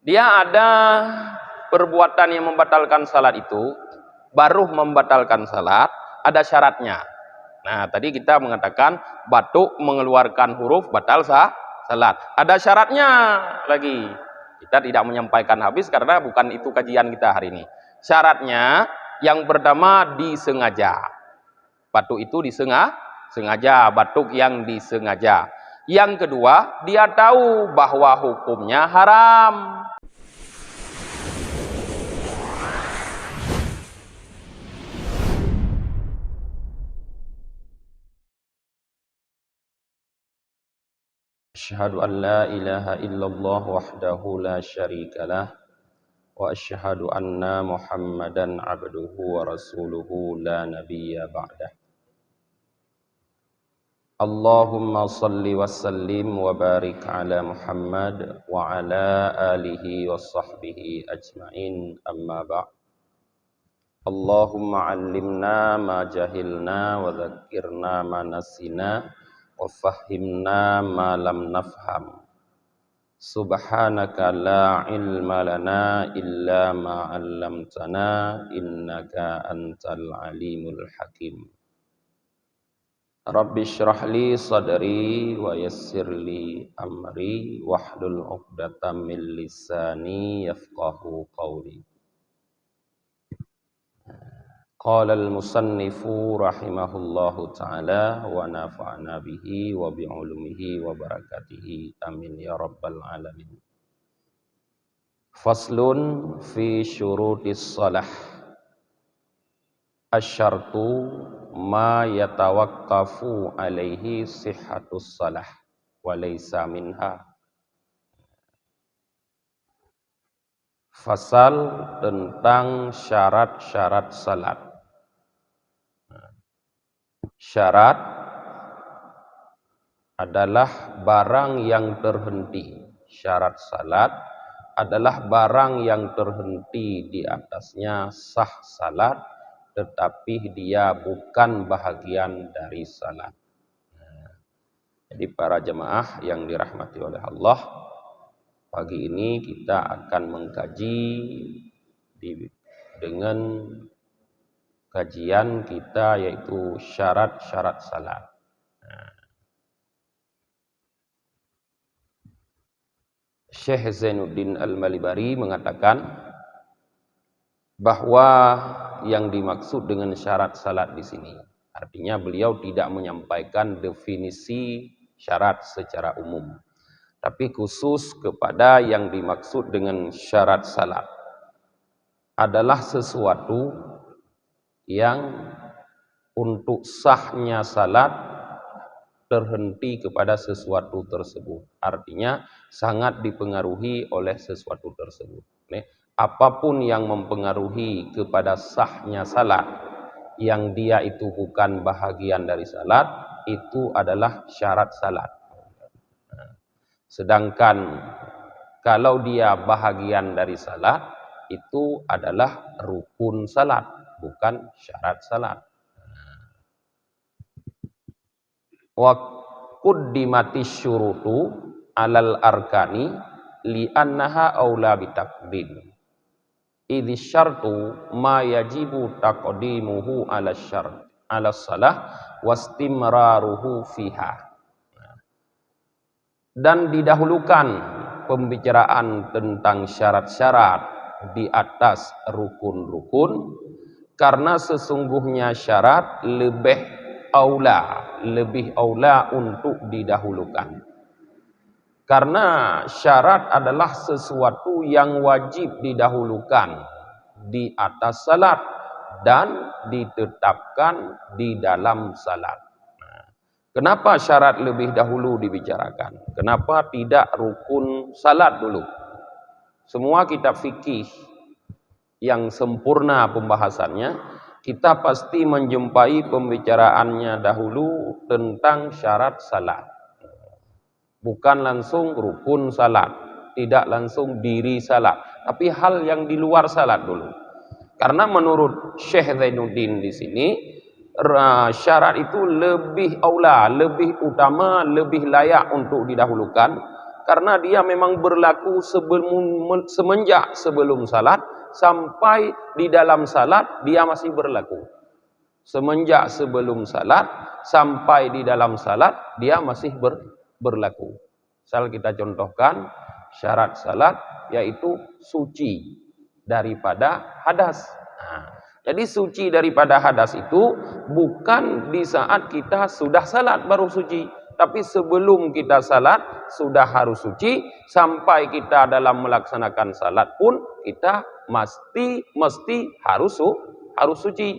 Dia ada perbuatan yang membatalkan salat itu, baru membatalkan salat, ada syaratnya. Nah, tadi kita mengatakan batuk mengeluarkan huruf batal salat. Ada syaratnya lagi. Kita tidak menyampaikan habis karena bukan itu kajian kita hari ini. Syaratnya yang pertama disengaja. Batuk itu disengaja, batuk yang disengaja. Yang kedua, dia tahu bahwa hukumnya haram. Asyhadu an la ilaha illallah wahdahu la syarika lah wa asyhadu anna Muhammadan abduhu wa rasuluhu la nabiyya ba'dah. Allahumma salli wa sallim wa barik ala Muhammad wa ala alihi wa sahbihi ajma'in, amma ba'd. Allahumma 'allimna ma jahilna wa dzakkirna ma nasina wa fahhimna ma lam nafham. Subhanaka la ilma lana illa ma 'allamtana innaka antal alimul hakim. Rabbi shrah li sadri wa yassir li amri wahlul 'uqdatam min lisani yafqahu qawli. Qala al-musannifu rahimahullahu ta'ala wa nafa'ana bihi wa bi'ulumihi wa barakatihi amin ya rabbal alamin. Faslun fi syurutis salah. Asyartu ma yatawaqqafu alaihi sihhatus salah wa laysa minha. Fasal tentang syarat-syarat salat. Syarat adalah barang yang terhenti. Syarat salat adalah barang yang terhenti di atasnya sah salat, tetapi dia bukan bahagian dari salat. Jadi para jemaah yang dirahmati oleh Allah, pagi ini kita akan mengkaji dengan kajian kita yaitu syarat-syarat salat. Syekh Zainuddin Al-Malibari mengatakan bahwa yang dimaksud dengan syarat salat di sini, artinya beliau tidak menyampaikan definisi syarat secara umum, tapi khusus kepada yang dimaksud dengan syarat salat adalah sesuatu yang untuk sahnya salat terhenti kepada sesuatu tersebut. Artinya sangat dipengaruhi oleh sesuatu tersebut. Apapun yang mempengaruhi kepada sahnya salat, yang dia itu bukan bahagian dari salat, itu adalah syarat salat. Sedangkan kalau dia bahagian dari salat, itu adalah rukun salat, bukan syarat salat. Wa quddimatis syurutu alal arkani li annaha aula bitaqdim. Idzi syartu ma yajibu taqdimuhu ala syart ala salah wastimraruhu fiha. Dan didahulukan pembicaraan tentang syarat-syarat di atas rukun-rukun, karena sesungguhnya syarat lebih aula untuk didahulukan. Karena syarat adalah sesuatu yang wajib didahulukan di atas salat dan ditetapkan di dalam salat. Kenapa syarat lebih dahulu dibicarakan? Kenapa tidak rukun salat dulu? Semua kitab fikih yang sempurna pembahasannya, kita pasti menjumpai pembicaraannya dahulu tentang syarat salat. Bukan langsung rukun salat, tidak langsung diri salat, tapi hal yang di luar salat dulu. Karena menurut Syekh Zainuddin di sini, syarat itu lebih aula, lebih utama, lebih layak untuk didahulukan karena dia memang berlaku semenjak sebelum salat sampai di dalam salat dia masih berlaku. Semenjak sebelum salat sampai di dalam salat dia masih berlaku. Misal kita contohkan syarat salat yaitu suci daripada hadas. Jadi suci daripada hadas itu bukan di saat kita sudah salat baru suci, tapi sebelum kita salat sudah harus suci. Sampai kita dalam melaksanakan salat pun kita mesti harus suci.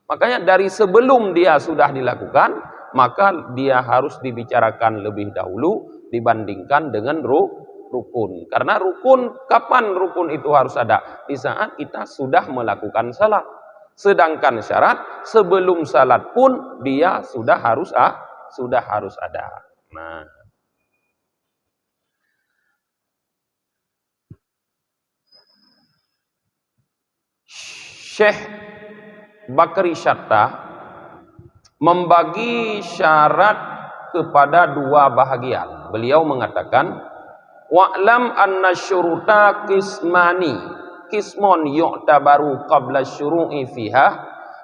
Makanya dari sebelum dia sudah dilakukan, maka dia harus dibicarakan lebih dahulu dibandingkan dengan rukun. Karena rukun, kapan rukun itu harus ada? Di saat kita sudah melakukan salat. Sedangkan syarat sebelum salat pun dia sudah harus ada. Nah, Syekh Bakri Syatta membagi syarat kepada dua bahagian. Beliau mengatakan, wa'lam anna syuruta qismani, qismun yu'tabaru qabla syuru'i fiha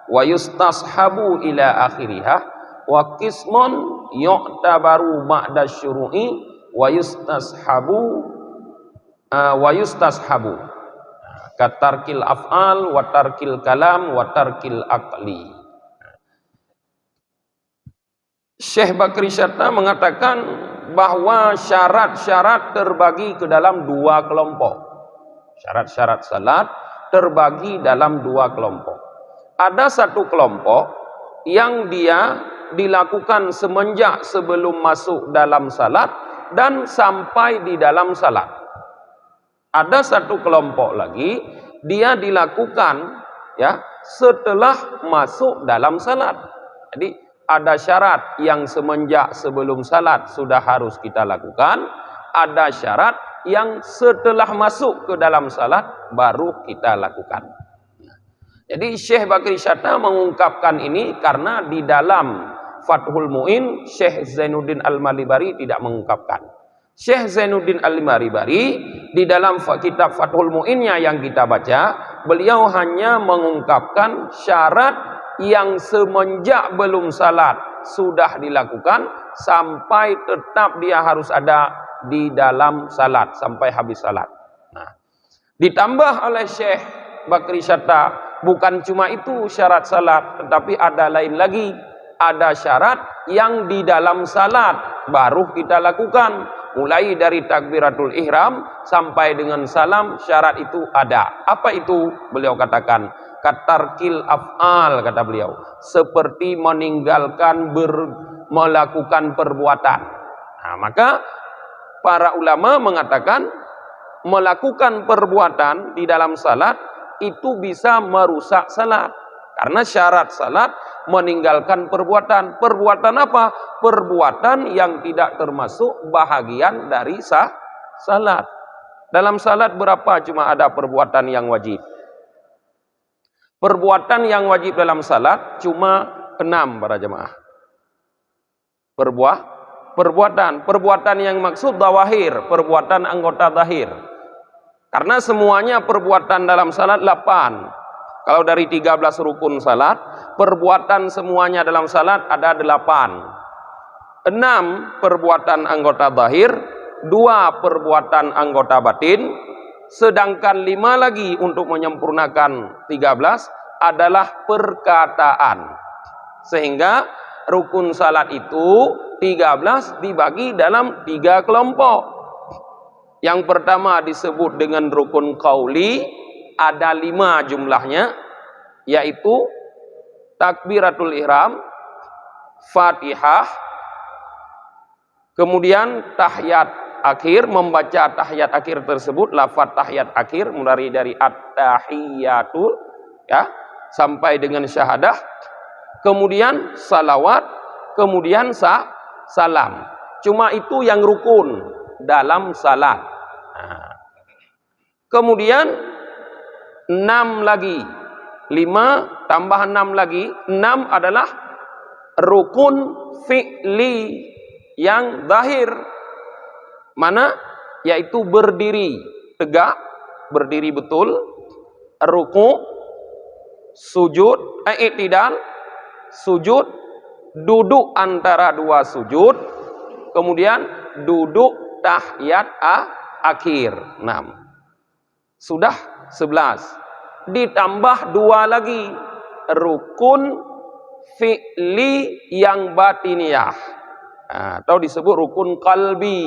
wa yustashabu ila akhiriha, wa qismun yu'tabaru ba'da syuru'i wa yustashabu katarkil af'al wa tarkil kalam wa tarkil aqli. Syekh Bakri Syatta mengatakan bahwa syarat-syarat terbagi ke dalam dua kelompok. Syarat-syarat salat terbagi dalam dua kelompok. Ada satu kelompok yang dia dilakukan semenjak sebelum masuk dalam salat dan sampai di dalam salat. Ada satu kelompok lagi dia dilakukan ya setelah masuk dalam salat. Jadi ada syarat yang semenjak sebelum salat sudah harus kita lakukan, ada syarat yang setelah masuk ke dalam salat baru kita lakukan. Jadi Syekh Bakri Syatta mengungkapkan ini karena di dalam Fathul Mu'in Syekh Zainuddin Al-Malibari tidak mengungkapkan. Syekh Zainuddin Al-Malibari di dalam kitab Fathul Mu'innya yang kita baca, beliau hanya mengungkapkan syarat yang semenjak belum salat sudah dilakukan sampai tetap dia harus ada di dalam salat sampai habis salat. Nah, ditambah oleh Syekh Bakri Syatta, bukan cuma itu syarat salat, tetapi ada lain lagi. Ada syarat yang di dalam salat baru kita lakukan. Mulai dari takbiratul ihram sampai dengan salam, syarat itu ada. Apa itu? Beliau katakan, katarkil af'al, kata beliau, seperti meninggalkan melakukan perbuatan. Nah, maka para ulama mengatakan melakukan perbuatan di dalam salat itu bisa merusak salat. Karena syarat salat meninggalkan perbuatan. Perbuatan apa? Perbuatan yang tidak termasuk bahagian dari salat. Dalam salat berapa cuma ada perbuatan yang wajib? Perbuatan yang wajib dalam salat cuma 6 para jemaah. Perbuatan yang maksud zawahir, perbuatan anggota zahir. Karena semuanya perbuatan dalam salat 8. Kalau dari 13 rukun salat, perbuatan semuanya dalam salat ada 8. 6 perbuatan anggota zahir, 2 perbuatan anggota batin, sedangkan 5 lagi untuk menyempurnakan 13 adalah perkataan. Sehingga rukun salat itu 13 dibagi dalam 3 kelompok. Yang pertama disebut dengan rukun qauli, ada 5 jumlahnya, yaitu takbiratul ihram, Fatihah, kemudian tahiyat akhir, membaca tahiyat akhir tersebut, lafaz tahiyat akhir mulai dari at-tahiyatul ya sampai dengan syahadah, kemudian salawat, kemudian salam. Cuma itu yang rukun dalam salat. Nah, kemudian 6 lagi, 5 tambah 6 lagi, 6 adalah rukun fi'li yang zahir. Mana? Yaitu berdiri tegak, berdiri betul, ruku, sujud, i'tidal, sujud, duduk antara dua sujud, kemudian duduk tahiyat akhir. 6. Sudah 11. Ditambah 2 lagi, rukun fi'li yang batiniyah, atau disebut rukun qalbi,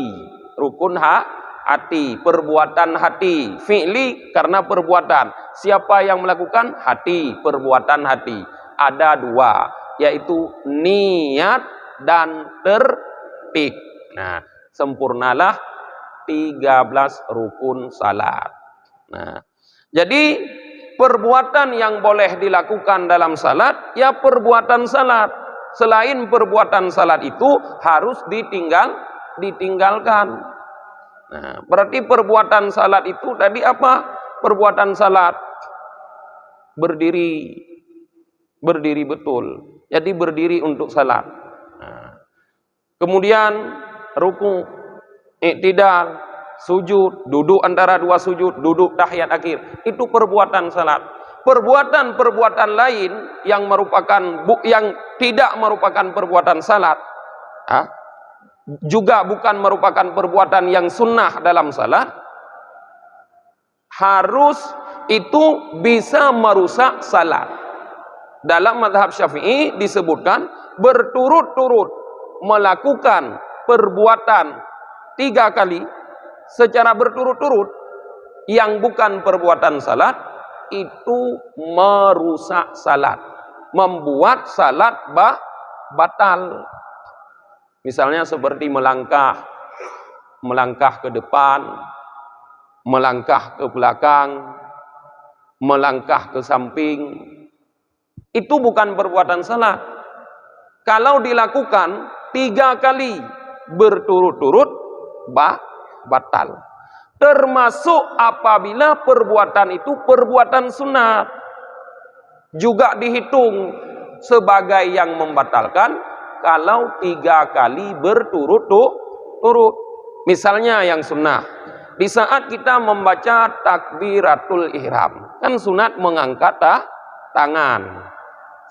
rukun hati, perbuatan hati. Fi'li karena perbuatan. Siapa yang melakukan? Hati, perbuatan hati. Ada 2, yaitu niat dan tertib. Nah, sempurnalah 13 rukun salat. Nah, jadi perbuatan yang boleh dilakukan dalam salat, ya perbuatan salat. Selain perbuatan salat itu harus ditinggalkan. Nah, berarti perbuatan salat itu tadi apa? Perbuatan salat berdiri, berdiri betul. Jadi berdiri untuk salat. Nah, kemudian ruku, i'tidal, sujud, duduk antara dua sujud, duduk tahiyat akhir. Itu perbuatan salat. Perbuatan-perbuatan lain yang tidak merupakan perbuatan salat, juga bukan merupakan perbuatan yang sunnah dalam salat, harus itu bisa merusak salat. Dalam mazhab Syafi'i disebutkan berturut-turut melakukan perbuatan 3 kali secara berturut-turut yang bukan perbuatan salat, itu merusak salat, membuat salat batal. Misalnya seperti melangkah ke depan, melangkah ke belakang, melangkah ke samping. Itu bukan perbuatan salat. Kalau dilakukan 3 kali berturut-turut batal. Termasuk apabila perbuatan itu perbuatan sunat, juga dihitung sebagai yang membatalkan kalau 3 kali berturut-turut. Misalnya yang sunnah, di saat kita membaca takbiratul ihram, kan sunat mengangkat tangan.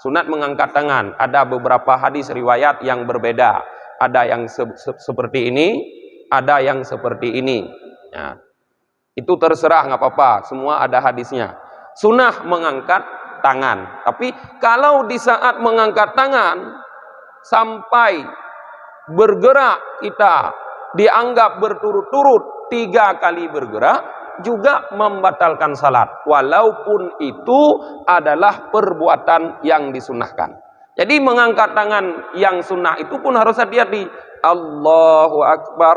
Sunat mengangkat tangan. Ada beberapa hadis riwayat yang berbeda. Ada yang seperti ini, ada yang seperti ini. Ya. Itu terserah, nggak apa-apa. Semua ada hadisnya. Sunnah mengangkat tangan. Tapi kalau di saat mengangkat tangan sampai bergerak kita dianggap berturut-turut 3 kali bergerak, juga membatalkan salat. Walaupun itu adalah perbuatan yang disunahkan. Jadi mengangkat tangan yang sunnah itu pun harus hati-hati. Allahu Akbar.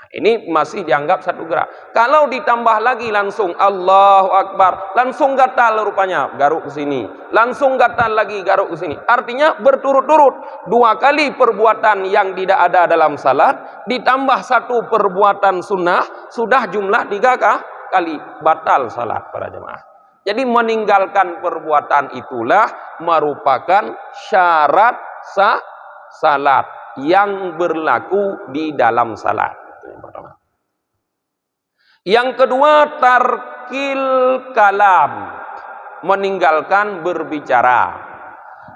Ini masih dianggap 1 gerak. Kalau ditambah lagi langsung Allahu Akbar, langsung gatal rupanya, garuk ke sini. Langsung gatal lagi, garuk ke sini. Artinya berturut-turut 2 kali perbuatan yang tidak ada dalam salat, ditambah 1 perbuatan sunnah, sudah jumlah 3 kali. Batal salat para jemaah. Jadi meninggalkan perbuatan itulah merupakan syarat salat yang berlaku di dalam salat. Itu yang pertama. Yang kedua, tarkil kalam, meninggalkan berbicara.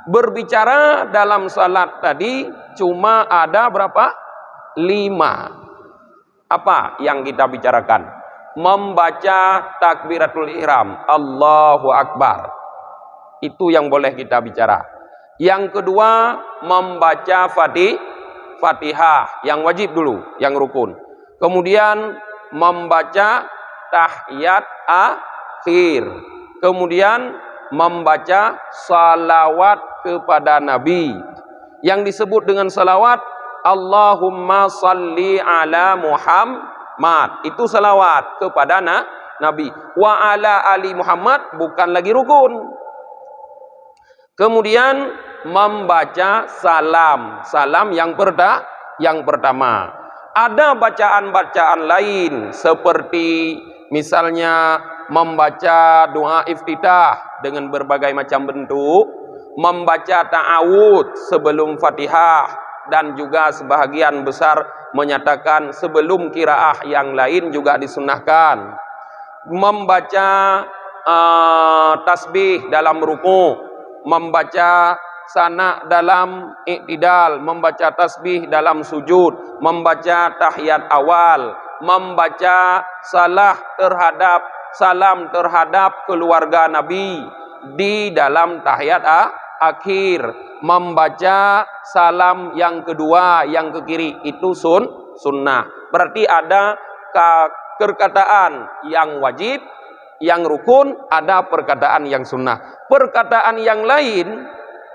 Berbicara dalam salat tadi cuma ada berapa? 5. Apa yang kita bicarakan? Membaca takbiratul ihram, Allahu Akbar. Itu yang boleh kita bicara. Yang kedua, membaca Fatihah, yang wajib dulu, yang rukun. Kemudian membaca tahiyat akhir. Kemudian membaca salawat kepada Nabi. Yang disebut dengan salawat, Allahumma salli ala Muhammad. Itu salawat kepada Nabi. Wa ala ali Muhammad bukan lagi rukun. Kemudian membaca salam yang pertama. Ada bacaan-bacaan lain seperti misalnya membaca doa iftitah dengan berbagai macam bentuk, membaca ta'awud sebelum Fatihah, dan juga sebahagian besar menyatakan sebelum qiraah yang lain juga disunnahkan. Membaca tasbih dalam ruku', membaca sana dalam i'tidal, membaca tasbih dalam sujud, membaca tahiyat awal, membaca salam terhadap keluarga Nabi di dalam tahiyat akhir, membaca salam yang kedua yang ke kiri itu sunnah. Berarti ada perkataan yang wajib, yang rukun, ada perkataan yang sunnah. Perkataan yang lain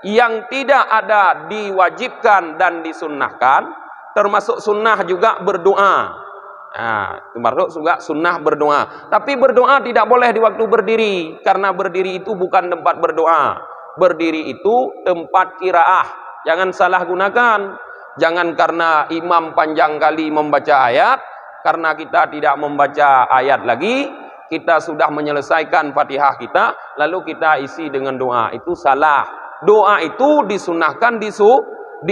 yang tidak ada diwajibkan dan disunnahkan, termasuk sunnah juga berdoa. Termasuk juga sunnah berdoa. Tapi berdoa tidak boleh di waktu berdiri, karena berdiri itu bukan tempat berdoa. Berdiri itu tempat qiraah. Jangan salah gunakan. Jangan karena imam panjang kali membaca ayat, karena kita tidak membaca ayat lagi, kita sudah menyelesaikan Fatihah kita, lalu kita isi dengan doa. Itu salah. Doa itu disunnahkan di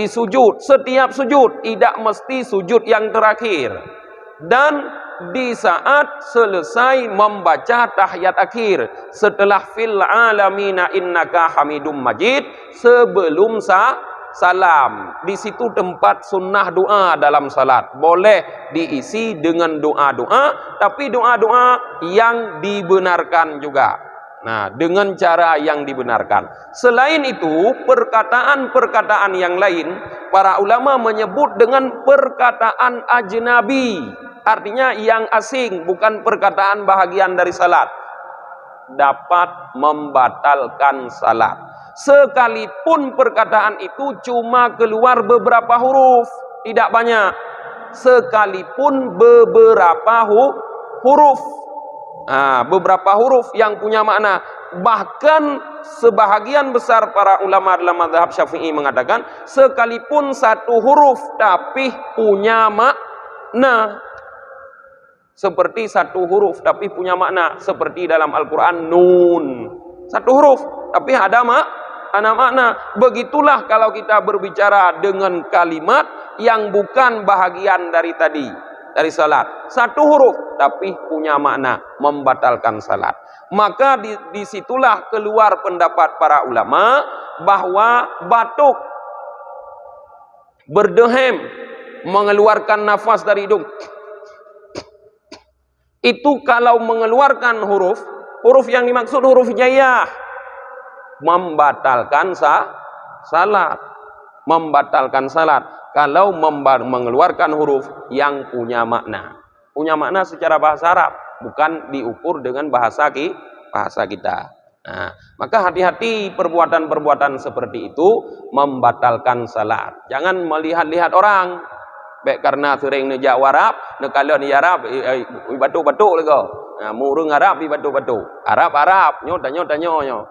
sujud. Setiap sujud, tidak mesti sujud yang terakhir. Dan di saat selesai membaca tahiyat akhir, setelah fil alamina innaka hamidum majid, sebelum salam. Di situ tempat sunnah doa dalam salat. Boleh diisi dengan doa-doa, tapi doa-doa yang dibenarkan juga. Nah, dengan cara yang dibenarkan. Selain itu, perkataan-perkataan yang lain, para ulama menyebut dengan perkataan ajnabi. Artinya yang asing, bukan perkataan bahagian dari salat. Dapat membatalkan salat. Sekalipun perkataan itu cuma keluar beberapa huruf, tidak banyak. Sekalipun beberapa huruf, beberapa huruf yang punya makna. Bahkan sebahagian besar para ulama dalam mazhab Syafi'i mengatakan, sekalipun satu huruf tapi punya makna. Seperti satu huruf tapi punya makna, seperti dalam Al-Quran nun. Satu huruf tapi ada makna. Begitulah kalau kita berbicara dengan kalimat yang bukan bahagian dari tadi, dari salat. Satu huruf tapi punya makna, membatalkan salat. Maka disitulah keluar pendapat para ulama bahwa batuk, berdehem, mengeluarkan nafas dari hidung, itu kalau mengeluarkan huruf yang dimaksud huruf hijaiyah, membatalkan salat. Membatalkan salat kalau mengeluarkan huruf yang punya makna. Punya makna secara bahasa Arab, bukan diukur dengan bahasa kita. Nah, maka hati-hati perbuatan-perbuatan seperti itu membatalkan salat. Jangan melihat-lihat orang. Baik karena sering nejak Arab, nekala ni Arab, batuk-batuk lego. Murung Arab batuk-batuk. Arab, tanya.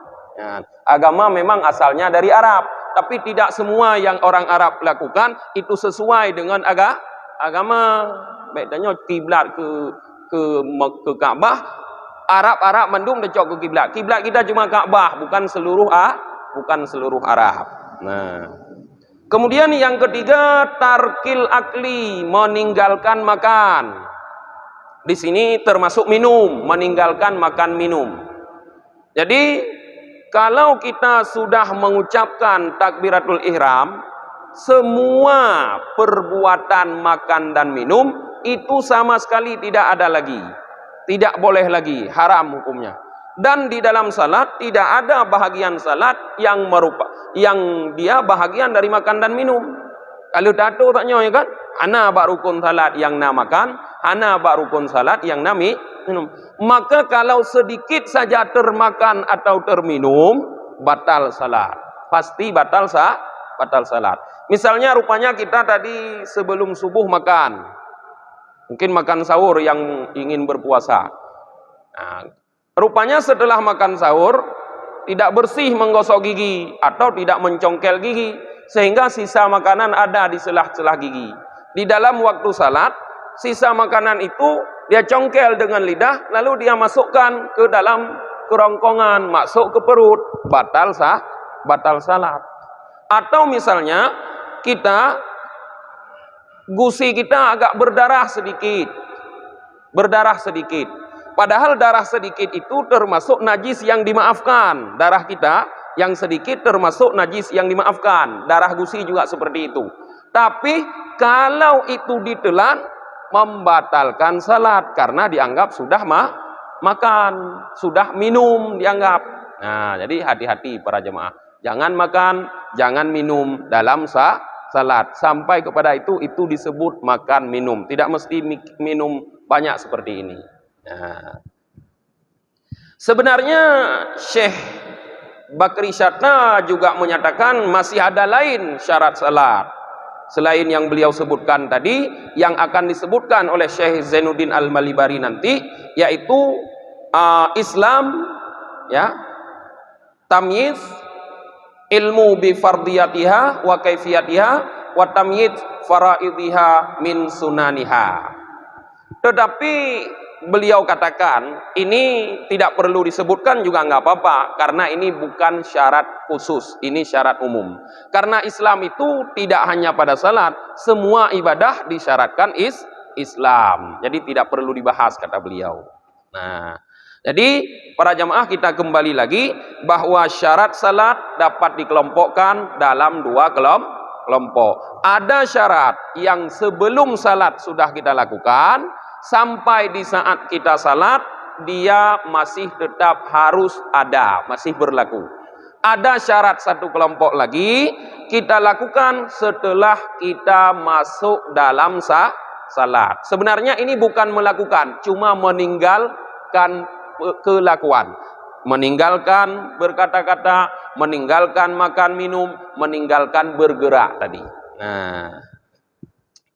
Agama memang asalnya dari Arab, tapi tidak semua yang orang Arab lakukan itu sesuai dengan agama. Baik tanya kiblat ke Ka'bah, Arab mendung decok ke kiblat. Kiblat kita cuma Ka'bah, bukan seluruh Arab. Nah, kemudian yang ketiga, tarkil akli, meninggalkan makan. Di sini termasuk minum, meninggalkan makan minum. Jadi kalau kita sudah mengucapkan takbiratul ihram, semua perbuatan makan dan minum itu sama sekali tidak ada lagi. Tidak boleh lagi, haram hukumnya. Dan di dalam salat tidak ada bahagian salat yang dia bahagian dari makan dan minum. Kalau datuk tanya ya kan, ana bak rukun salat yang nak makan, ana bak rukun salat yang nak minum. Maka kalau sedikit saja termakan atau terminum, batal salat. Pasti batal salat. Misalnya rupanya kita tadi sebelum subuh makan. Mungkin makan sahur yang ingin berpuasa. Nah, rupanya setelah makan sahur tidak bersih menggosok gigi atau tidak mencongkel gigi, sehingga sisa makanan ada di celah-celah gigi. Di dalam waktu salat, sisa makanan itu dia congkel dengan lidah, lalu dia masukkan ke dalam kerongkongan, masuk ke perut, batal salat. Atau misalnya kita Gusi kita agak berdarah sedikit. Berdarah sedikit. Padahal darah sedikit itu termasuk najis yang dimaafkan. Darah kita yang sedikit termasuk najis yang dimaafkan. Darah gusi juga seperti itu. Tapi kalau itu ditelan, membatalkan salat karena dianggap sudah makan, sudah minum dianggap. Nah, jadi hati-hati para jemaah. Jangan makan, jangan minum dalam salat. Sampai kepada itu disebut makan minum. Tidak mesti minum banyak seperti ini. Nah, sebenarnya Syekh Bakri Syatna juga menyatakan masih ada lain syarat salat selain yang beliau sebutkan tadi, yang akan disebutkan oleh Syekh Zainuddin Al-Malibari nanti, yaitu Islam, ya, tamyiz, ilmu bi fardiyatiha wa kaifiyatiha, wa tamyiz faraidhiha min sunaniha. Tetapi beliau katakan ini tidak perlu disebutkan juga nggak apa-apa, karena ini bukan syarat khusus, ini syarat umum. Karena Islam itu tidak hanya pada salat, semua ibadah disyaratkan Islam. Jadi tidak perlu dibahas, kata beliau. Nah, jadi para jamaah, kita kembali lagi bahwa syarat salat dapat dikelompokkan dalam dua kelompok. Ada syarat yang sebelum salat sudah kita lakukan, sampai di saat kita salat dia masih tetap harus ada, masih berlaku. Ada syarat satu kelompok lagi kita lakukan setelah kita masuk dalam salat. Sebenarnya ini bukan melakukan, cuma meninggalkan kelakuan. Meninggalkan berkata-kata, meninggalkan makan minum, meninggalkan bergerak tadi. Nah,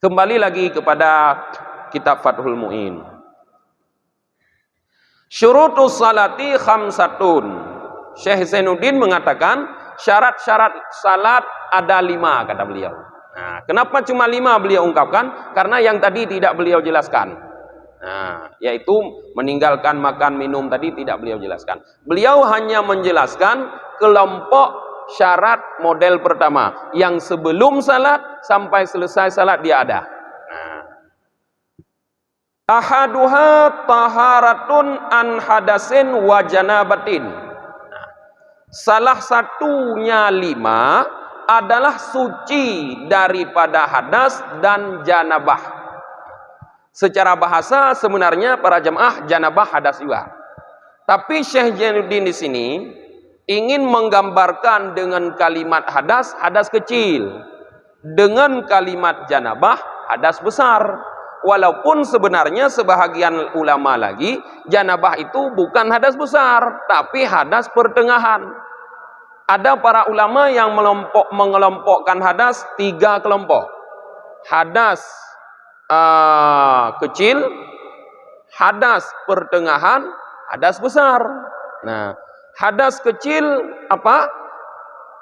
kembali lagi kepada kitab Fathul Mu'in. Syurutus salati khamsatun. Syekh Zainuddin mengatakan syarat-syarat salat ada 5, kata beliau. Nah, kenapa cuma 5 beliau ungkapkan? Karena yang tadi tidak beliau jelaskan. Nah, yaitu meninggalkan makan minum tadi tidak beliau jelaskan. Beliau hanya menjelaskan kelompok syarat model pertama, yang sebelum salat sampai selesai salat dia ada. Ahaduha taharatun an hadasin wa janabatin. Salah satunya 5 adalah suci daripada hadas dan janabah. Secara bahasa sebenarnya para jemaah janabah hadas juga. Tapi Syekh Zainuddin di sini ingin menggambarkan dengan kalimat hadas, hadas kecil, dengan kalimat janabah, hadas besar. Walaupun sebenarnya sebahagian ulama lagi, janabah itu bukan hadas besar, tapi hadas pertengahan. Ada para ulama yang mengelompokkan hadas 3 kelompok. Hadas kecil, hadas pertengahan, hadas besar. Nah, hadas kecil apa?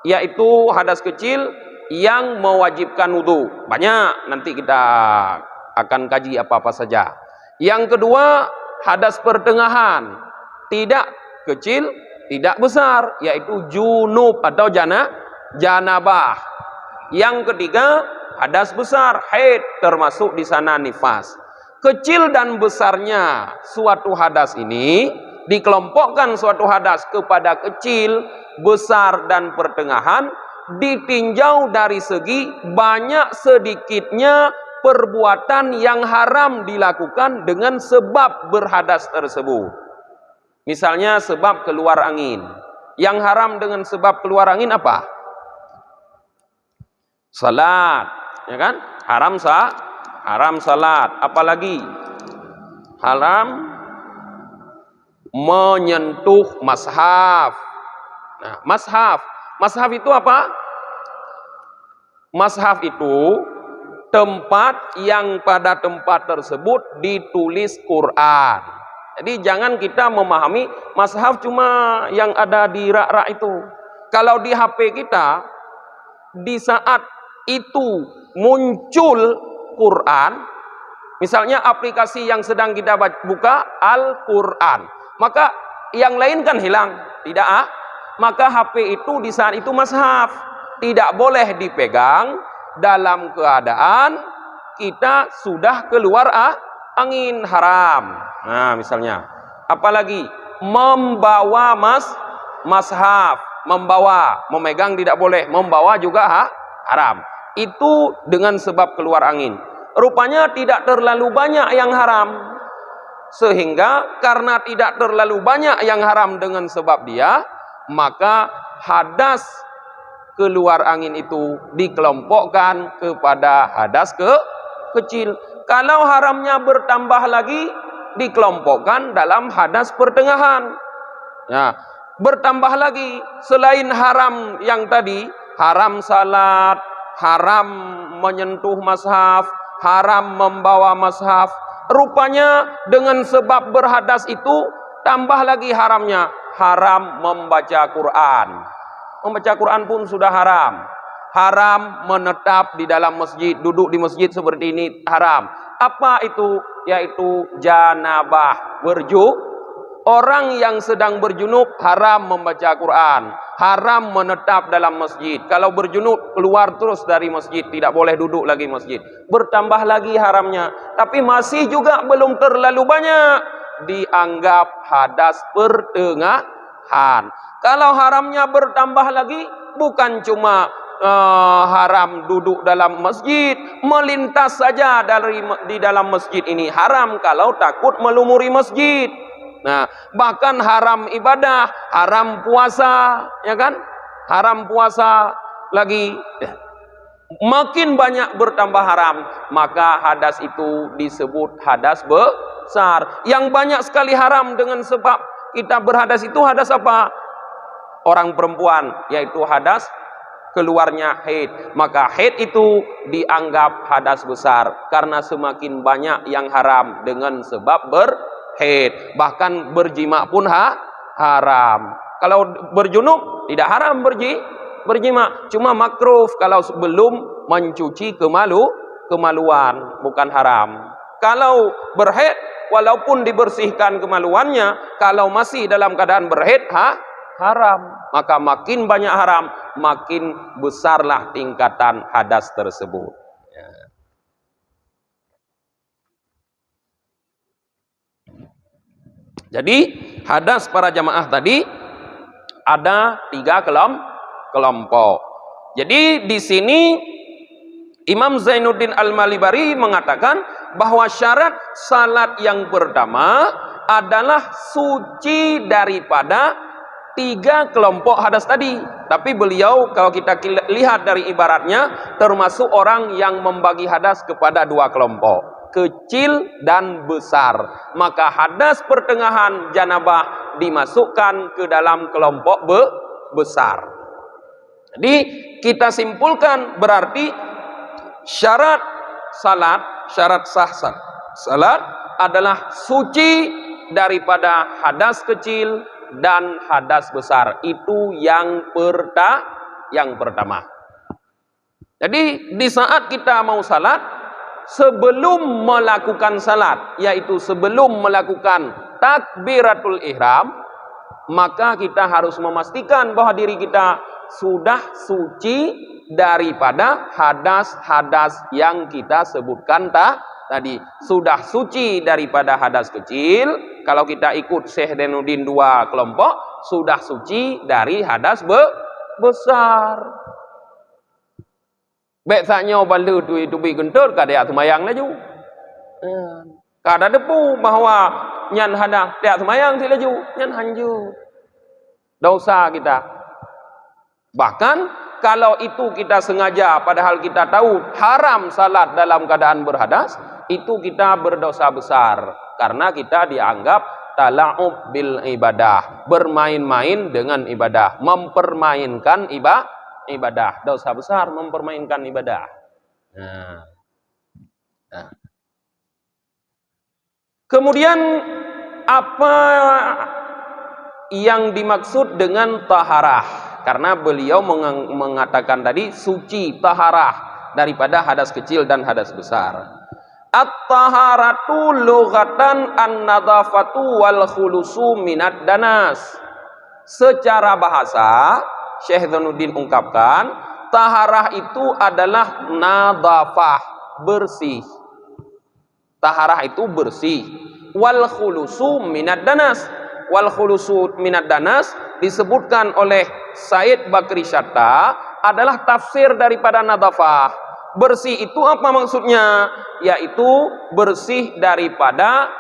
Yaitu hadas kecil yang mewajibkan wudu. Banyak, nanti kita akan kaji apa-apa saja. Yang kedua, hadas pertengahan, tidak kecil, tidak besar, yaitu junub atau janabah. Yang ketiga, hadas besar, haid, termasuk di sana nifas. Kecil dan besarnya suatu hadas ini dikelompokkan suatu hadas kepada kecil, besar, dan pertengahan ditinjau dari segi banyak sedikitnya perbuatan yang haram dilakukan dengan sebab berhadas tersebut. Misalnya sebab keluar angin. Yang haram dengan sebab keluar angin apa? Salat, ya kan? Haram salat. Apalagi haram menyentuh mashaf. Nah, mashaf itu apa? Mashaf itu tempat yang pada tempat tersebut ditulis Quran. Jadi jangan kita memahami mashaf cuma yang ada di rak-rak itu. Kalau di HP kita, di saat itu muncul Quran, misalnya aplikasi yang sedang kita buka Al-Quran, maka yang lain kan hilang, tidak? Maka HP itu di saat itu mashaf, tidak boleh dipegang dalam keadaan kita sudah keluar angin, haram. Nah, misalnya, apalagi membawa mashaf, memegang tidak boleh, membawa juga haram. Itu dengan sebab keluar angin. Rupanya tidak terlalu banyak yang haram. Sehingga karena tidak terlalu banyak yang haram dengan sebab dia, maka hadas keluar angin itu dikelompokkan kepada hadas kecil. Kalau haramnya bertambah lagi, dikelompokkan dalam hadas pertengahan. Nah, bertambah lagi, selain haram yang tadi, haram salat, haram menyentuh mashaf, haram membawa mashaf, rupanya dengan sebab berhadas itu tambah lagi haramnya, haram membaca Quran. Membaca Quran pun sudah haram. Haram menetap di dalam masjid, duduk di masjid seperti ini haram. Apa itu? Yaitu janabah, orang yang sedang berjunub haram membaca Quran, haram menetap dalam masjid. Kalau berjunub keluar terus dari masjid, tidak boleh duduk lagi masjid. Bertambah lagi haramnya, tapi masih juga belum terlalu banyak, dianggap hadas pertengahan. Kalau haramnya bertambah lagi, bukan cuma haram duduk dalam masjid, melintas saja di dalam masjid ini haram kalau takut melumuri masjid. Nah, bahkan haram ibadah, haram puasa, ya kan? Haram puasa lagi. Makin banyak bertambah haram, maka hadas itu disebut hadas besar. Yang banyak sekali haram dengan sebab kita berhadas itu hadas apa? Orang perempuan, yaitu hadas keluarnya haid. Maka haid itu dianggap hadas besar karena semakin banyak yang haram dengan sebab haid. Bahkan berjima pun haram. Kalau berjunub tidak haram berjima, cuma makruh kalau sebelum mencuci kemaluan, bukan haram. Kalau berhaid, walaupun dibersihkan kemaluannya, kalau masih dalam keadaan berhaid haram. Maka makin banyak haram, makin besarlah tingkatan hadas tersebut. Jadi hadas para jamaah tadi ada 3 kelompok. Jadi di sini Imam Zainuddin Al-Malibari mengatakan bahwa syarat salat yang pertama adalah suci daripada 3 kelompok hadas tadi. Tapi beliau kalau kita lihat dari ibaratnya termasuk orang yang membagi hadas kepada 2 kelompok, kecil dan besar. Maka hadas pertengahan janabah dimasukkan ke dalam kelompok besar. Jadi kita simpulkan berarti syarat sah salat adalah suci daripada hadas kecil dan hadas besar. Itu yang pertama. Jadi di saat kita mau salat, sebelum melakukan salat, yaitu sebelum melakukan takbiratul ihram, maka kita harus memastikan bahwa diri kita sudah suci daripada hadas-hadas yang kita sebutkan tadi. Sudah suci daripada hadas kecil. Kalau kita ikut Syekh Zainuddin 2 kelompok, sudah suci dari hadas besar. Biasanya bala tu itu gentur kada semayang laju. Kada depu bahwa nyan hadas tiap semayang si laju, nyan hanjur. Dosa kita. Bahkan kalau itu kita sengaja padahal kita tahu haram salat dalam keadaan berhadas, itu kita berdosa besar karena kita dianggap tala'ub bil ibadah, bermain-main dengan ibadah, mempermainkan ibadah, dosa besar mempermainkan ibadah. Nah. Kemudian apa yang dimaksud dengan taharah? Karena beliau mengatakan tadi suci taharah daripada hadas kecil dan hadas besar. At-taharatu lughatan an-nadhafatu wal khulusu minad danas. Secara bahasa, Syekh Zainuddin ungkapkan, taharah itu adalah nadhafah, bersih. Taharah itu bersih. Wal khulusu minad danas. Wal khulusu minad danas disebutkan oleh Said Bakri Syatta adalah tafsir daripada nadafah. Bersih itu apa maksudnya? Yaitu bersih daripada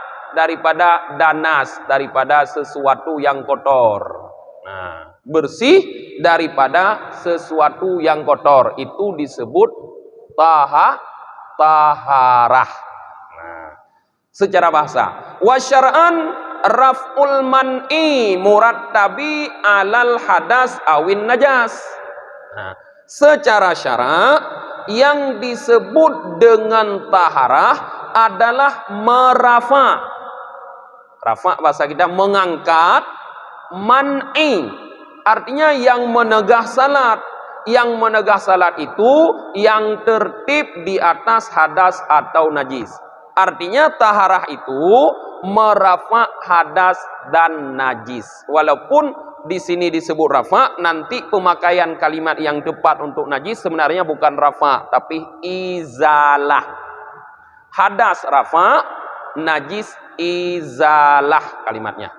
danas, daripada sesuatu yang kotor. Nah, bersih daripada sesuatu yang kotor itu disebut taharah. Nah, secara bahasa, wa syar'an raf'ul man'i murattabi alal hadas awin najas. Nah, secara syarak yang disebut dengan taharah adalah merafa. Rafa bahasa kita mengangkat, man'i artinya yang menegah salat. Yang menegah salat itu yang tertib di atas hadas atau najis. Artinya taharah itu merafa hadas dan najis. Walaupun di sini disebut rafa, nanti pemakaian kalimat yang tepat untuk najis sebenarnya bukan rafa, tapi izalah. Hadas rafa, najis izalah kalimatnya.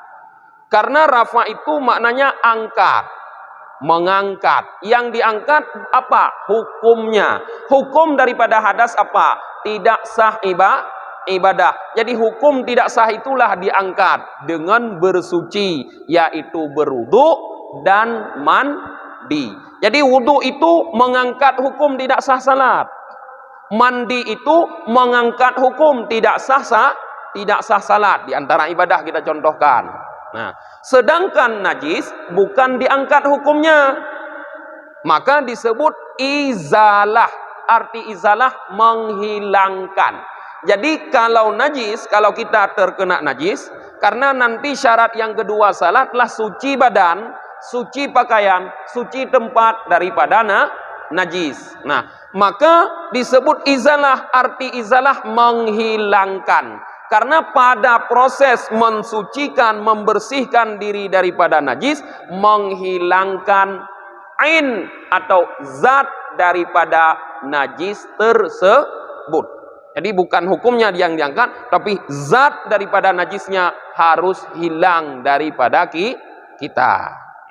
Karena rafa itu maknanya angkat, mengangkat. Yang diangkat apa? Hukumnya. Hukum daripada hadas apa? Tidak sah ibadah. Jadi hukum tidak sah itulah diangkat dengan bersuci, yaitu berwudu dan mandi. Jadi wudu itu mengangkat hukum tidak sah salat. Mandi itu mengangkat hukum tidak sah salat. Di antara ibadah kita contohkan. Nah, sedangkan najis bukan diangkat hukumnya, maka disebut izalah. Arti izalah menghilangkan. Jadi kalau najis, kalau kita terkena najis, karena nanti syarat yang kedua salatlah suci badan, suci pakaian, suci tempat daripada najis. Nah, maka disebut izalah. Arti izalah menghilangkan. Karena pada proses mensucikan, membersihkan diri daripada najis, menghilangkan ain atau zat daripada najis tersebut. Jadi bukan hukumnya yang diangkat, tapi zat daripada najisnya harus hilang daripada kita.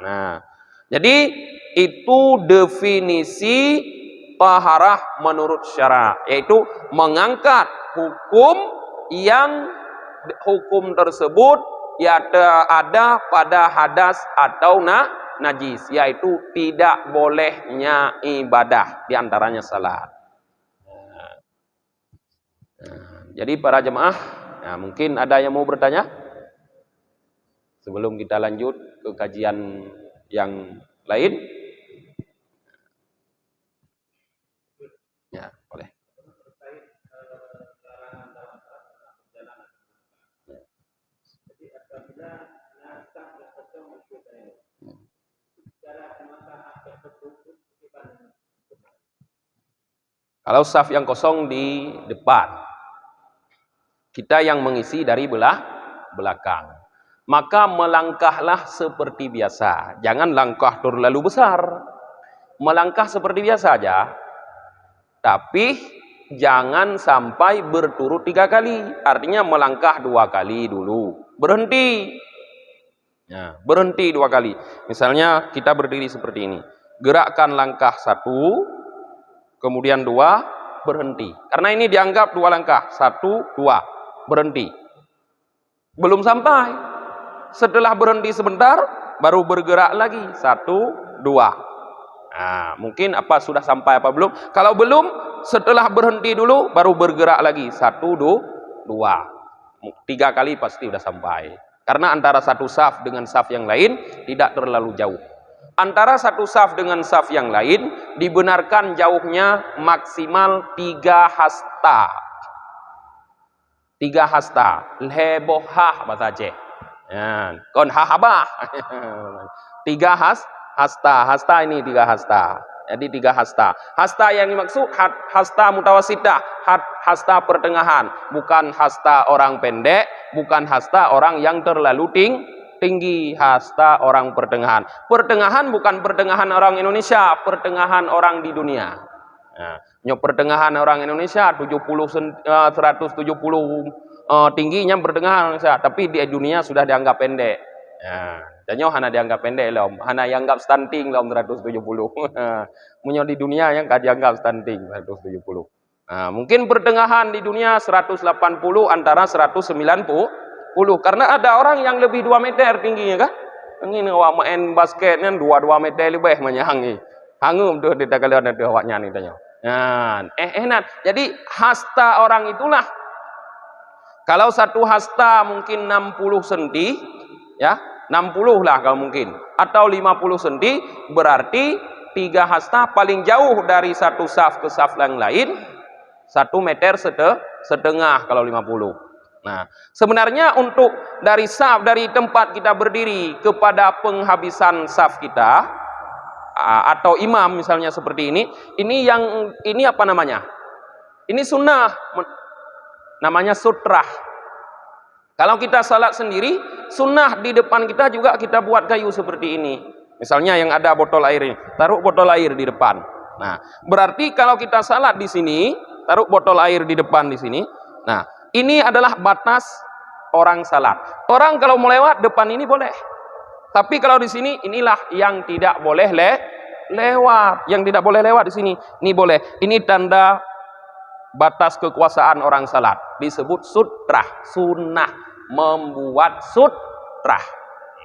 Nah, jadi itu definisi taharah menurut syara, yaitu mengangkat hukum yang hukum tersebut ya ada pada hadas atau najis, yaitu tidak bolehnya ibadah, diantaranya salat. Jadi para jemaah, mungkin ada yang mau bertanya sebelum kita lanjut ke kajian yang lain. Ya, boleh. Kalau saf yang kosong di depan, kita yang mengisi dari belakang, maka melangkahlah seperti biasa. Jangan langkah terlalu besar. Melangkah seperti biasa aja. Tapi jangan sampai berturut 3 kali. Artinya melangkah 2 kali dulu. Berhenti. Nah, berhenti 2 kali. Misalnya kita berdiri seperti ini. Gerakkan langkah 1, kemudian 2, berhenti. Karena ini dianggap 2 langkah. 1, 2, berhenti. Belum sampai. Setelah berhenti sebentar, baru bergerak lagi. 1, 2. Nah, mungkin apa sudah sampai apa belum? Kalau belum, setelah berhenti dulu, baru bergerak lagi. 1, 2. 3 kali pasti sudah sampai. Karena antara satu saf dengan saf yang lain tidak terlalu jauh. Antara satu saf dengan saf yang lain dibenarkan jauhnya maksimal 3 hasta. 3 hasta. Lebohah bahasa Aceh. Kon hahabah. 3 hasta. Hasta ini 3 hasta. Jadi 3 hasta. Hasta yang dimaksud hasta mutawasitah, hasta pertengahan, bukan hasta orang pendek, bukan hasta orang yang terlalu tinggi, hasta orang pertengahan. Pertengahan bukan pertengahan orang Indonesia, pertengahan orang di dunia. Nah, Nyok pertengahan orang Indonesia 170 tingginya pertengahan Indonesia, tapi di dunia sudah dianggap pendek. Ya, dan hana dianggap pendek lah, hana dianggap stunting lah 170. Munyo di dunia yang kad dianggap stunting 170. Nah, mungkin pertengahan di dunia 180 antara 190, karena ada orang yang lebih 2 meter tingginya kan. Ini awak main basketnya 2 meter lebih menyahangi. Hangum tuh di tagalan ada awaknya nih tanya. Nah, enak. Jadi hasta orang itulah, kalau satu hasta mungkin 60 cm, ya 60 lah kalau mungkin, atau 50 cm, berarti 3 hasta paling jauh dari satu saf ke saf yang lain 1,5 meter kalau 50. Nah, sebenarnya untuk dari tempat kita berdiri kepada penghabisan saf kita, atau imam misalnya seperti ini apa namanya? Ini sunnah, namanya sutrah. Kalau kita salat sendiri, sunnah di depan kita juga kita buat kayu seperti ini. Misalnya yang ada botol air ini, taruh botol air di depan. Nah, berarti kalau kita salat di sini, taruh botol air di depan di sini. Nah, ini adalah batas orang salat. Orang kalau mau lewat depan ini boleh. Tapi kalau di sini, inilah yang tidak boleh lewat. Yang tidak boleh lewat di sini. Ini boleh. Ini tanda batas kekuasaan orang salat. Disebut sutrah, sunnah, membuat sutrah.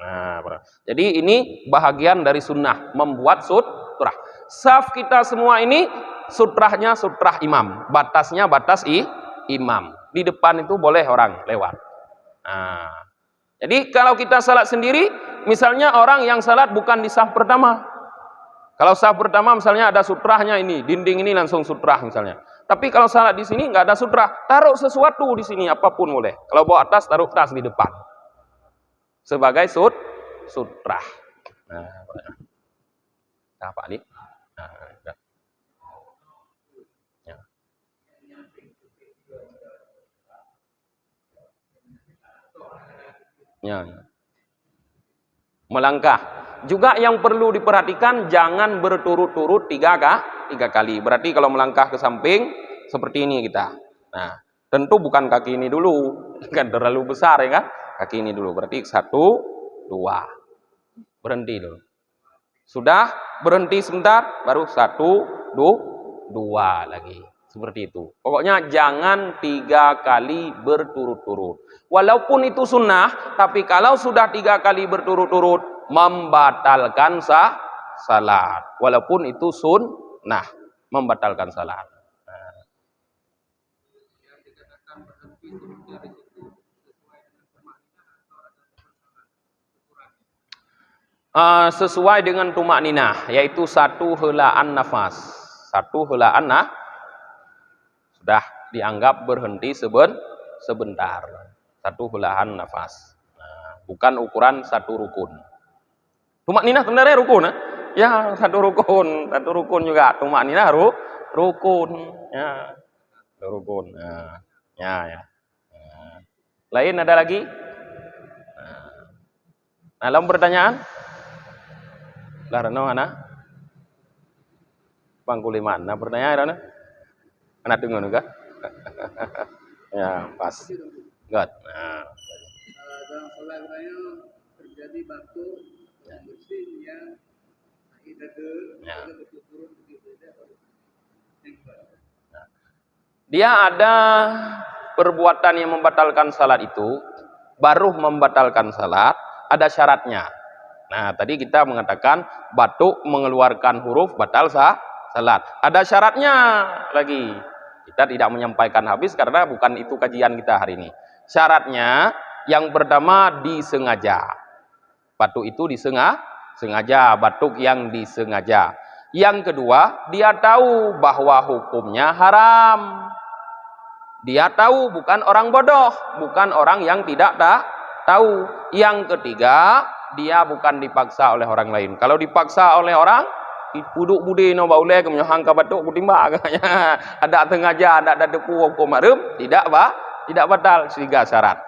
Nah, jadi ini bahagian dari sunnah, membuat sutrah. Saf kita semua ini sutrahnya sutrah imam, batasnya batas imam. Di depan itu boleh orang lewat. Nah, jadi kalau kita salat sendiri, misalnya orang yang salat bukan di saf pertama. Kalau saf pertama misalnya ada sutrahnya ini, dinding ini langsung sutrah misalnya. Tapi kalau salat di sini nggak ada sutrah, taruh sesuatu di sini apapun boleh. Kalau bawa tas, taruh tas di depan sebagai sutrah. Nah, apa nih? Nah, ya. Melangkah juga yang perlu diperhatikan, jangan berturut-turut 3 kali. Berarti kalau melangkah ke samping seperti ini kita. Nah, tentu bukan kaki ini dulu, kan terlalu besar ya kan? Kaki ini dulu. Berarti 1, 2. Berhenti dulu. Sudah berhenti sebentar, baru 1, 2 lagi. Seperti itu. Pokoknya jangan 3 kali berturut-turut. Walaupun itu sunnah, tapi kalau sudah 3 kali berturut-turut, membatalkan salat. Walaupun itu sunnah, membatalkan salat. Sesuai dengan tumak ninah, yaitu 1 helaan nafas. 1 helaan sudah dianggap berhenti sebentar. 1 helaan nafas. Nah, bukan ukuran 1 rukun. Tumak ninah sebenarnya rukun, ya 1 rukun, 1 rukun juga. Tumak ninah rukun, ya, rukun. Ya. Lain ada lagi? Dalam pertanyaan? Larano ana? Pangkuliman. Nah, pertanyaan ana? Anak dengar juga? Ya, pas. God. Nah. Dalam salat terjadi batu yang bersih yang dia ada perbuatan yang membatalkan salat itu, baru membatalkan salat, ada syaratnya. Nah, tadi kita mengatakan batuk mengeluarkan huruf batal salat. Ada syaratnya lagi. Kita tidak menyampaikan habis karena bukan itu kajian kita hari ini. Syaratnya yang pertama disengaja. Batuk itu disengaja, batuk yang disengaja. Yang kedua, dia tahu bahwa hukumnya haram. Dia tahu, bukan orang bodoh, bukan orang yang tidak tahu. Yang ketiga, dia bukan dipaksa oleh orang lain. Kalau dipaksa oleh orang, puduk budi no baule kemenyahang ka batuk kutimba katanya. Ada sengaja, ada depu hukum haram, tidak batal. 3 syarat.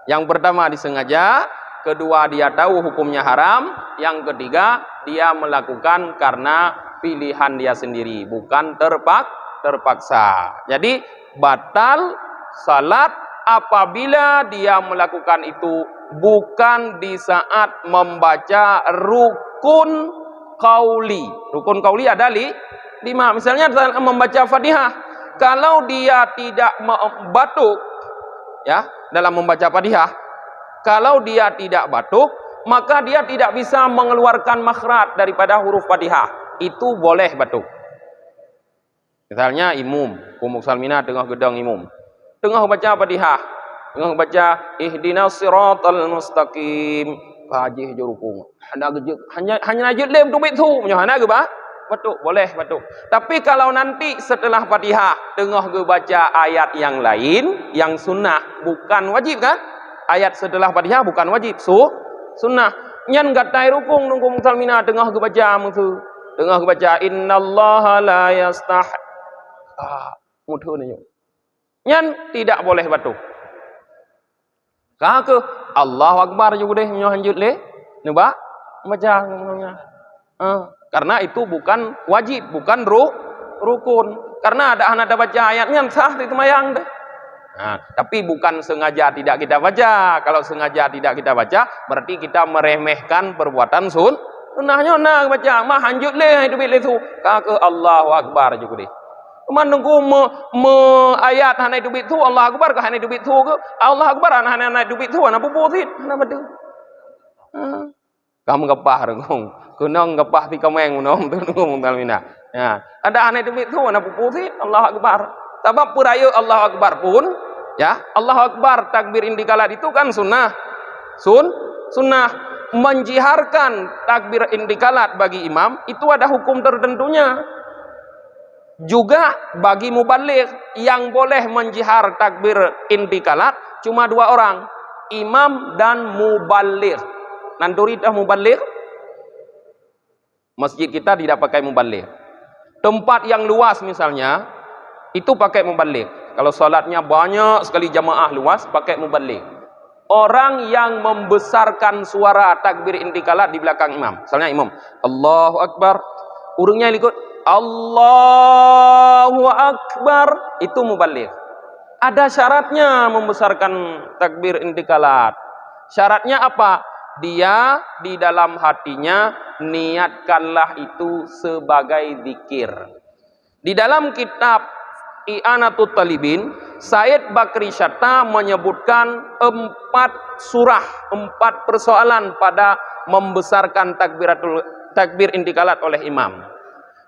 Yang pertama disengaja, kedua dia tahu hukumnya haram, yang ketiga dia melakukan karena pilihan dia sendiri, bukan terpaksa. Jadi batal salat apabila dia melakukan itu bukan di saat membaca rukun qauli. Rukun qauli ada 5. Misalnya membaca Fatihah. Kalau dia tidak batuk ya dalam membaca Fatihah, kalau dia tidak batuk, maka dia tidak bisa mengeluarkan makhraj daripada huruf Fatihah. Itu boleh batuk. Misalnya imum, umuk salmina tengah gedang imum. Tengah baca Fatihah, tengah baca ihdinas siratal mustaqim, kajih jurukung. Hanya najud lem tu betu, punya hana ke ba? Batuk, boleh batuk. Tapi kalau nanti setelah Fatihah tengah baca ayat yang lain, yang sunnah, bukan wajib kan? Ayat setelah Fatihah bukan wajib, sunnah. Nyan gatai rukung nunggu salmina tengah baca mutu. Tengah baca innallaha la yastah. Mutu ni. Nyan tidak boleh batuk. Kah ke Allahu Akbar juga deh nyo hanjut le. Neba baca karena itu bukan wajib, bukan rukun. Karena ada baca ayatnya sah di semayang deh. Nah, tapi bukan sengaja tidak kita baca. Kalau sengaja tidak kita baca, berarti kita meremehkan perbuatan sunnahnya. Nah baca mah hanjut le itu bila itu. Kah ke Allahu Akbar juga deh. Menunggu ayat hana itu bitu Allah Akbar ke hana itu bitu ke Allah Akbar hana itu bitu hana pupusit hana betul. Kamu ngepah rengong kunong ngepah ti kameng nom tu ngomong talmina. Ya, ada hana itu bitu hana pupusit Allah Akbar. Sebab purayo Allah Akbar pun ya, Allah Akbar takbir indikalat itu kan sunnah. Sunnah menjiharkan takbir indikalat bagi imam itu ada hukum tertentunya. Juga bagi mubaligh yang boleh menjihar takbir intikalat cuma 2 orang, imam dan mubaligh. Nanduri dah mubaligh. Masjid kita tidak pakai mubaligh. Tempat yang luas misalnya itu pakai mubaligh. Kalau salatnya banyak sekali jamaah luas pakai mubaligh. Orang yang membesarkan suara takbir intikalat di belakang imam. Misalnya imam Allahu Akbar, urungnya ikut Allahu Akbar, itu mubaligh. Ada syaratnya membesarkan takbir intikalat. Syaratnya apa? Dia di dalam hatinya niatkanlah itu sebagai zikir. Di dalam kitab I'anatul Talibin, Said Bakri Syatta menyebutkan 4 surah, 4 persoalan pada membesarkan takbir intikalat oleh imam.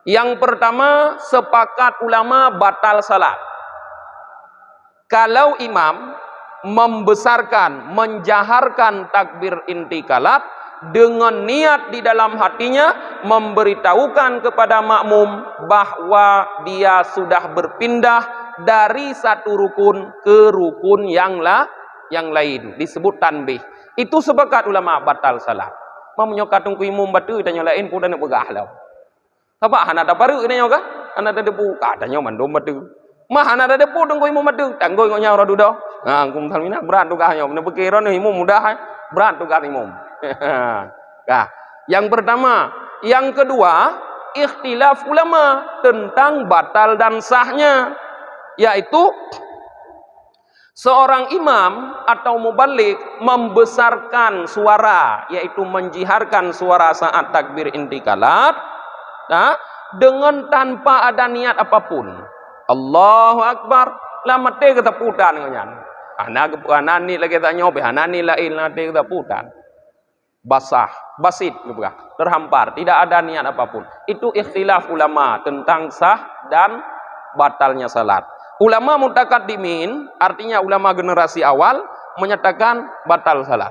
Yang pertama, sepakat ulama batal salat. Kalau imam membesarkan, menjaharkan takbir intikalat dengan niat di dalam hatinya memberitahukan kepada makmum bahwa dia sudah berpindah dari satu rukun ke rukun yang lain, disebut tanbih. Itu sepakat ulama batal salat. Mau menyokatung ku imam batu dan nyolain pun dan begah lah. Apa hana ada baru ini nyoga? Hana ada debu, katanya mandom batu. Mah hana ada debu dengko imam batu. Tanggo ngonya ora dudo. Nah, kum talmina berat tu kahnya. Mun bekiran imam mudah berat tu kah imam. Nah, yang pertama, yang kedua, ikhtilaf ulama tentang batal dan sahnya, yaitu seorang imam atau mubaligh membesarkan suara, yaitu menjiharkan suara saat takbir intikalat, nah, dengan tanpa ada niat apapun. Allahu Akbar, lama te ketaputan nganyan. Anak ni lagi tak nyobe, anak ni lain nanti ketaputan. Basah, basit, terhampar, tidak ada niat apapun. Itu ikhtilaf ulama tentang sah dan batalnya salat. Ulama mutakaddimin, artinya ulama generasi awal, menyatakan batal salat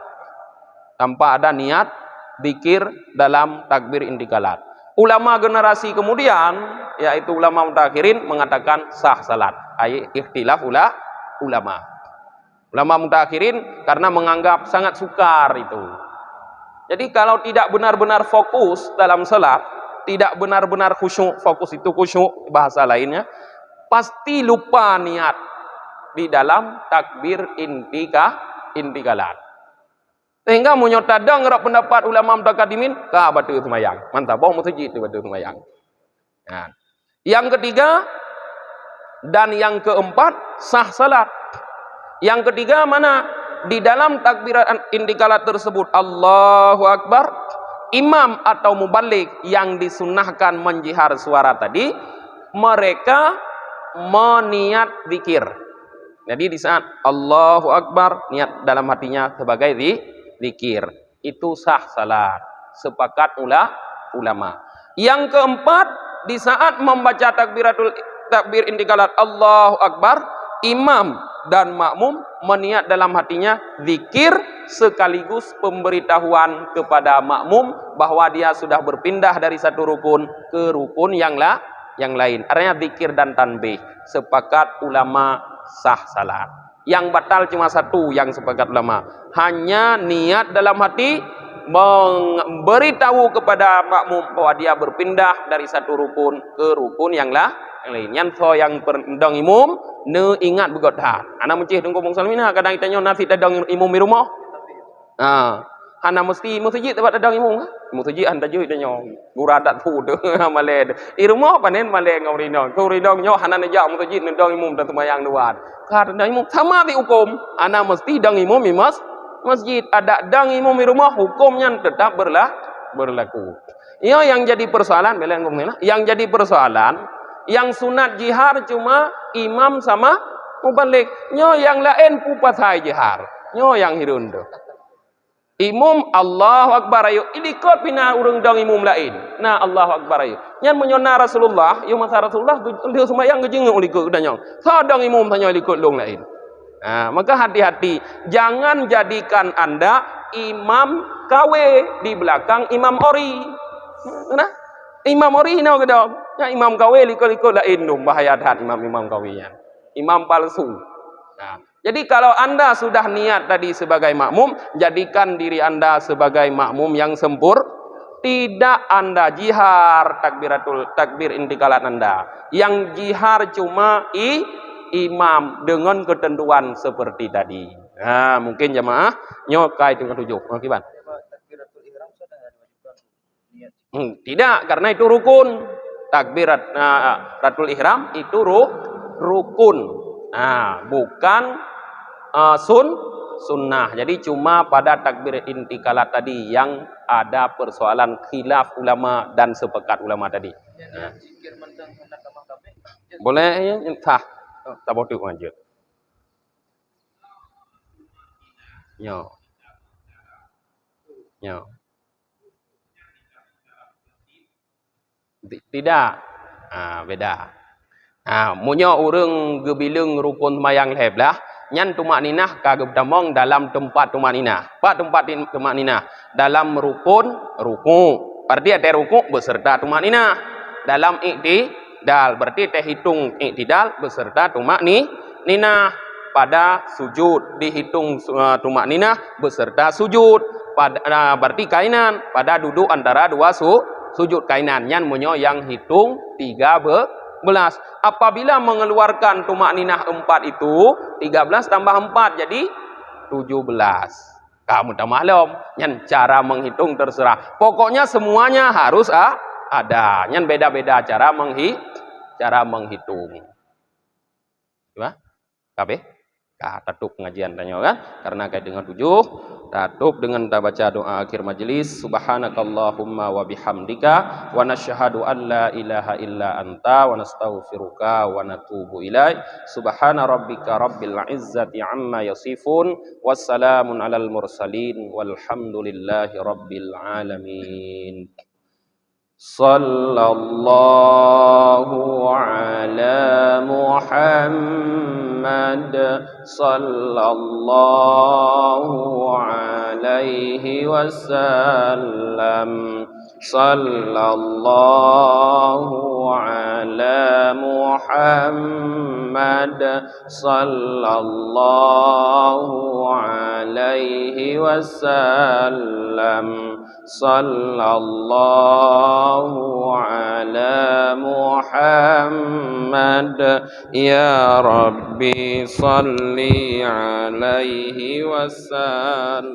tanpa ada niat zikir dalam takbir intikalat. Ulama generasi kemudian, yaitu ulama mutakhirin, mengatakan sah salat. Ikhtilaf ulama. Ulama mutakhirin karena menganggap sangat sukar itu. Jadi kalau tidak benar-benar fokus dalam salat, tidak benar-benar khusyuk, fokus itu khusyuk bahasa lainnya, pasti lupa niat di dalam takbir intikalat. Sehingga menyotadang ngerak pendapat ulama mutakaddimin, ka batu semayang. Mantap, boh masjid itu batu semayang. Nah. Yang ketiga, Dan yang keempat, sah salat. Yang ketiga mana? Di dalam takbirat indikalat tersebut Allahu Akbar, imam atau muballigh yang disunnahkan menjihar suara tadi, mereka meniat zikir. Jadi di saat Allahu Akbar, niat dalam hatinya sebagai zikir. Itu sah salat. Sepakat ulama. Yang keempat, di saat membaca takbir indikalat Allahu Akbar, imam dan makmum meniat dalam hatinya zikir sekaligus pemberitahuan kepada makmum bahwa dia sudah berpindah dari satu rukun ke rukun yang lain. Artinya zikir dan tanbih. Sepakat ulama sah salat. Yang batal cuma satu yang sepakat ulama. Hanya niat dalam hati memberitahu kepada makmum bahwa dia berpindah dari satu rukun ke rukun yang lain. Yang pendang imum ne ingat begot hat. Ana mencih dengko bang salmina kadang kita nyon nasi tadang imum di rumah. Ana mesti masjid tempat tadang imum. Masjid anda jui danyo. Guradat fu de maled. I rumah panen maleng ngorino. Ngorino nyo hana ne jak masjid tadang imum dan sembahyang luar. Ka tadang imum sama di hukum. Ana mesti dang imum di masjid. Ada dang imum di rumah hukumnya tetap berlaku. Iyo yang jadi persoalan belen ngomongna. Yang jadi persoalan yang sunat jihar cuma imam sama muballigh. Nyo yang lain pupasai jihar. Nyo yang hirundo. Imam Allahu Akbar ayo. Ilikot pina urang dang imam lain. Nah Allahu Akbar ayo. Nyan menyona Rasulullah. Yo masa Rasulullah dia sembahyang gejeng ulikot danyo. Sa dang imam tanya ilikot long lain. Nah, maka hati-hati. Jangan jadikan anda imam KW di belakang imam ori. Nah, imam ori no gedong. Ya imam kawe liko-liko lain dong bahaya dah imam kawinya. Imam palsu. Nah, jadi kalau anda sudah niat tadi sebagai makmum, jadikan diri anda sebagai makmum yang tidak anda jihar takbir indikalat anda. Yang jihar cuma imam dengan ketentuan seperti tadi. Nah, mungkin jemaah nyokai dengan tujuh. Akibat. Tidak, karena itu rukun. Takbiratul ihram itu rukun. Nah, bukan sunnah. Jadi cuma pada takbir intikalat tadi yang ada persoalan khilaf ulama dan sepakat ulama tadi. Nah. Boleh ya, entah. Tak boleh lanjut. Nyo. Tidak. Beda. Munyo urang gebileng rukun mayang leblah nyan tumak ninah kagem tamong dalam tempat tumak ninah. Tempat tumak ninah dalam rukun ruku. Berarti ada ruku beserta tumak ninah. Dalam iktidal berarti teh hitung iktidal beserta tumak ninah. Pada sujud dihitung tumak ninah beserta sujud. Berarti kainan pada duduk antara dua sujud kainan nyan munyo yang hitung 13. Apabila mengeluarkan tumak ninah 4 itu 13 tambah 4 jadi 17. Kamu tak maklum nyan cara menghitung terserah. Pokoknya semuanya harus ada. Nyan beda-beda cara menghitung. Coba? Kabeh? Tutup pengajian tanya kan? Karena kait dengan 7, tutup dengan kita baca doa akhir majelis. Subhanakallahumma wa bihamdika wa nasyhadu an la ilaha illa anta wa nastaghfiruka wa natubu ilaik. Subhana rabbika rabbil izzati amma yasifun. Wassalamun alal mursalin walhamdulillahi rabbil alamin. Sallallahu ala Muhammad sallallahu alaihi wasallam. Sallallahu ala Muhammad sallallahu alaihi wasallam. Sallallahu ala Muhammad ya Rabbi salli alaihi wasallim.